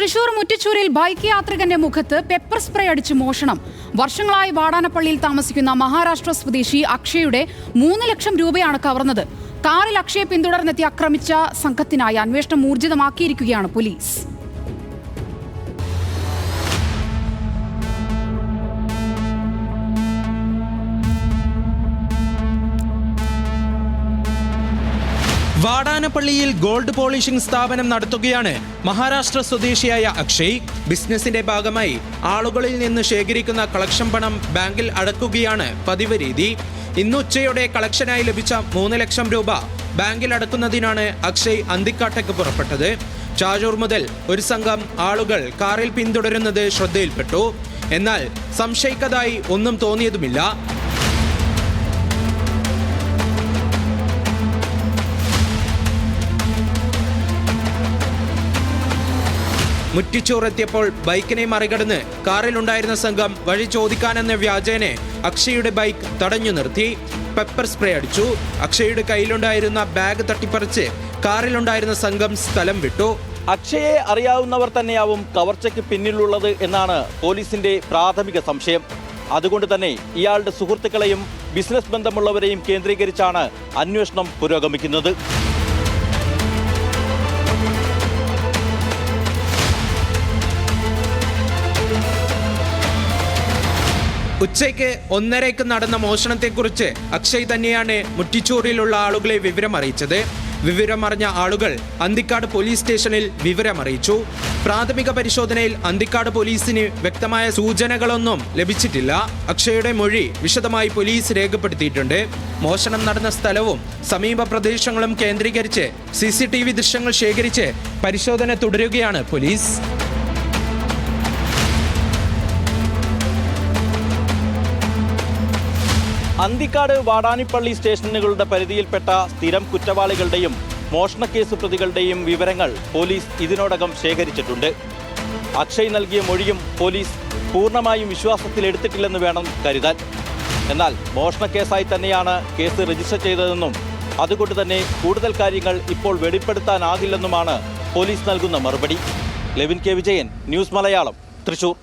Thrissur മുറ്റിച്ചൂരിൽ bike യാത്രികന്റെ മുഖത്ത് pepper spray അടിച്ച് മോഷണം. വർഷങ്ങളായി വാടാനപ്പള്ളിയിൽ താമസിക്കുന്ന മഹാരാഷ്ട്ര സ്വദേശി അക്ഷയുടെ 3 ലക്ഷം രൂപയാണ് കവർന്നത്. കാറിൽ അക്ഷയെ പിന്തുടർന്നെത്തി ആക്രമിച്ച സംഘത്തിനായി അന്വേഷണം ഊർജിതമാക്കിയിരിക്കുകയാണ് പോലീസ്. വാടാനപ്പള്ളിയിൽ ഗോൾഡ് പോളിഷിംഗ് സ്ഥാപനം നടത്തുകയാണ് മഹാരാഷ്ട്ര സ്വദേശിയായ അക്ഷയ്. ബിസിനസിന്റെ ഭാഗമായി ആളുകളിൽ നിന്ന് ശേഖരിക്കുന്ന കളക്ഷൻ പണം ബാങ്കിൽ അടക്കുകയാണ് പതിവ് രീതി. ഇന്ന് ഉച്ചയോടെ കളക്ഷനായി ലഭിച്ച 3 ലക്ഷം രൂപ ബാങ്കിൽ അടക്കുന്നതിനാണ് അക്ഷയ് അന്തിക്കാട്ടേക്ക് പുറപ്പെട്ടത്. ചാഴൂർ മുതൽ ഒരു സംഘം ആളുകൾ കാറിൽ പിന്തുടരുന്നത് ശ്രദ്ധയിൽപ്പെട്ടു. എന്നാൽ സംശയിക്കതായി ഒന്നും തോന്നിയതുമില്ല. മുറ്റിച്ചൂർ എത്തിയപ്പോൾ ബൈക്കിനെ മറികടന്ന് കാറിലുണ്ടായിരുന്ന സംഘം വഴി ചോദിക്കാനെന്ന വ്യാജേനെ അക്ഷയുടെ ബൈക്ക് തടഞ്ഞു നിർത്തി. പെപ്പർ സ്പ്രേ അടിച്ചു. അക്ഷയുടെ കയ്യിലുണ്ടായിരുന്ന ബാഗ് തട്ടിപ്പറിച്ച് കാറിലുണ്ടായിരുന്ന സംഘം സ്ഥലം വിട്ടു. അക്ഷയെ അറിയാവുന്നവർ തന്നെയാവും കവർച്ചയ്ക്ക് പിന്നിലുള്ളത് എന്നാണ് പോലീസിന്റെ പ്രാഥമിക സംശയം. അതുകൊണ്ട് തന്നെ ഇയാളുടെ സുഹൃത്തുക്കളെയും ബിസിനസ് ബന്ധമുള്ളവരെയും കേന്ദ്രീകരിച്ചാണ് അന്വേഷണം പുരോഗമിക്കുന്നത്. ഉച്ചയ്ക്ക് 1:30 നടന്ന മോഷണത്തെക്കുറിച്ച് അക്ഷയ് തന്നെയാണ് മുറ്റിച്ചൂരിലുള്ള ആളുകളെ വിവരമറിയിച്ചത്. വിവരമറിഞ്ഞ ആളുകൾ അന്തിക്കാട് പോലീസ് സ്റ്റേഷനിൽ വിവരമറിയിച്ചു. പ്രാഥമിക പരിശോധനയിൽ അന്തിക്കാട് പോലീസിന് വ്യക്തമായ സൂചനകളൊന്നും ലഭിച്ചിട്ടില്ല. അക്ഷയുടെ മൊഴി വിശദമായി പോലീസ് രേഖപ്പെടുത്തിയിട്ടുണ്ട്. മോഷണം നടന്ന സ്ഥലവും സമീപ പ്രദേശങ്ങളും കേന്ദ്രീകരിച്ച് CCTV ദൃശ്യങ്ങൾ ശേഖരിച്ച് പരിശോധന തുടരുകയാണ് പോലീസ്. അന്തിക്കാട് വാടാനിപ്പള്ളി സ്റ്റേഷനുകളുടെ പരിധിയിൽപ്പെട്ട സ്ഥിരം കുറ്റവാളികളുടെയും മോഷണക്കേസ് പ്രതികളുടെയും വിവരങ്ങൾ പോലീസ് ഇതിനോടകം ശേഖരിച്ചിട്ടുണ്ട്. അക്ഷയ് നൽകിയ മൊഴിയും പോലീസ് പൂർണ്ണമായും വിശ്വാസത്തിലെടുത്തിട്ടില്ലെന്ന് വേണം കരുതാൻ. എന്നാൽ മോഷണക്കേസായി തന്നെയാണ് കേസ് രജിസ്റ്റർ ചെയ്തതെന്നും അതുകൊണ്ട് തന്നെ കൂടുതൽ കാര്യങ്ങൾ ഇപ്പോൾ വെളിപ്പെടുത്താനാകില്ലെന്നുമാണ് പോലീസ് നൽകുന്ന മറുപടി. ലെവിൻ കെ വിജയൻ, ന്യൂസ് മലയാളം, തൃശൂർ.